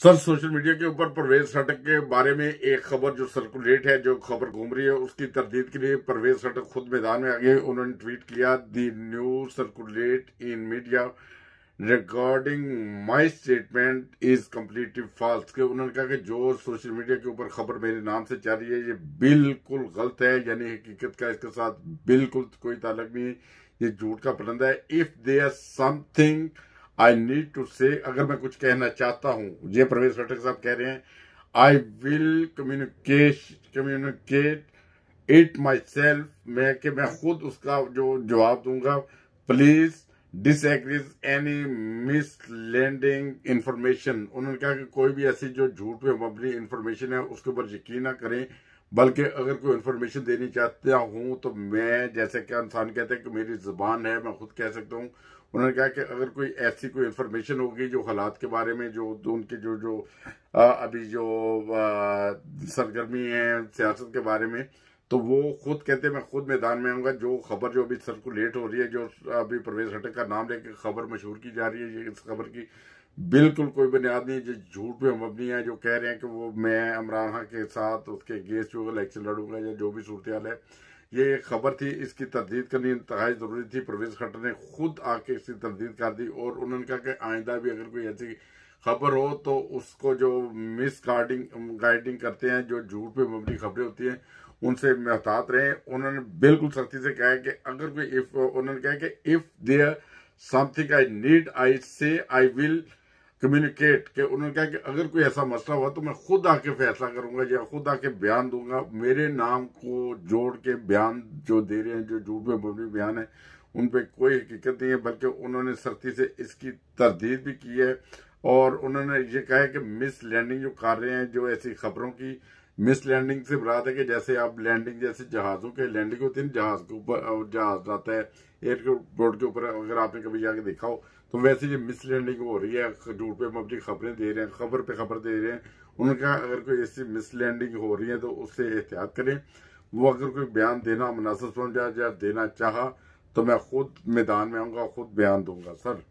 Sir, social media के ऊपर परवेज खटक के बारे में एक खबर जो सर्कुलेट है, जो खबर घूम रही है, उसकी तरदीद के लिए परवेज खटक खुद मैदान में आ गए। उन्होंने ट्वीट किया, the news circulate in media regarding my statement is completely false. के उन्होंने कहा कि जो सोशल मीडिया के ऊपर खबर मेरे नाम से चल रही है, ये बिल्कुल गलत है, यानी हकीकत का इसके साथ बिल्कुल कोई ताल्लुक नहीं है, ये झूठ का परिंदा है। If there something I need to say, अगर मैं कुछ कहना चाहता हूं, ये परवेज खटक साहब कह रहे हैं, I will communicate it myself, मैं खुद उसका जो जवाब दूंगा। Please disagrees any misleading information. उन्होंने कहा कि कोई भी ऐसी जो झूठ पे मबनी इंफॉर्मेशन है उसके ऊपर यकीन ना करें, बल्कि अगर कोई इंफॉर्मेशन देनी चाहता हूं तो मैं, जैसे कि इंसान कहते हैं कि मेरी जुबान है, मैं खुद कह सकता हूं। उन्होंने कहा कि अगर कोई ऐसी कोई इंफॉर्मेशन होगी जो हालात के बारे में, जो उनके जो जो अभी जो सरगर्मी है सियासत के बारे में, तो वो खुद कहते हैं मैं खुद मैदान में आऊंगा। जो खबर जो अभी सर्कुलेट हो रही है, जो अभी परवेज खटक का नाम लेकर खबर मशहूर की जा रही है, ये इस खबर की बिल्कुल कोई बुनियाद नहीं है, जो झूठ पे मबनी है। जो कह रहे हैं कि वो मैं इमरान खान के साथ उसके अगेंस्ट जो इलेक्शन लड़ूंगा या जो भी सूरत है, ये एक खबर थी, इसकी तरदीद करनी इंतहाई जरूरी थी। परवेज खट्टर ने खुद आके इसकी तरदीद कर दी और उन्होंने कहा कि आइंदा भी अगर कोई ऐसी खबर हो तो उसको जो मिस गाइडिंग करते हैं, जो झूठ पे मबनी खबरें होती हैं, उनसे महतात रहें। उन्होंने बिल्कुल सख्ती से कहा है कि अगर कोई उन्होंने कहा कि if there something I need I say I will communicate. के उन्होंने कहा कि अगर कोई ऐसा मसला हुआ तो मैं खुद आके फैसला करूंगा या खुद आके बयान दूंगा। मेरे नाम को जोड़ के बयान जो दे रहे हैं, जो झूठ में मबनी बयान है, उन पे कोई हकीकत नहीं है, बल्कि उन्होंने सख्ती से इसकी तरदीद भी की है। और उन्होंने ये कहा है कि मिस लैंडिंग जो कर रहे हैं, जो ऐसी खबरों की मिस लैंडिंग से मुराद है कि जैसे आप लैंडिंग, जैसे जहाजों के लैंडिंग होती है, जहाज के ऊपर जहाज आता है एयरपोर्ट के ऊपर, अगर आपने कभी जाके देखा हो, तो वैसे ये मिस लैंडिंग हो रही है, झूठ पे मबनी खबरें दे रहे हैं, खबर पे खबर दे रहे हैं। उन्होंने कहा अगर कोई ऐसी मिस लैंडिंग हो रही है तो उससे एहतियात करें। वो अगर कोई बयान देना मुनासिब समझा या देना चाहा तो मैं खुद मैदान में आऊंगा, खुद बयान दूंगा। सर,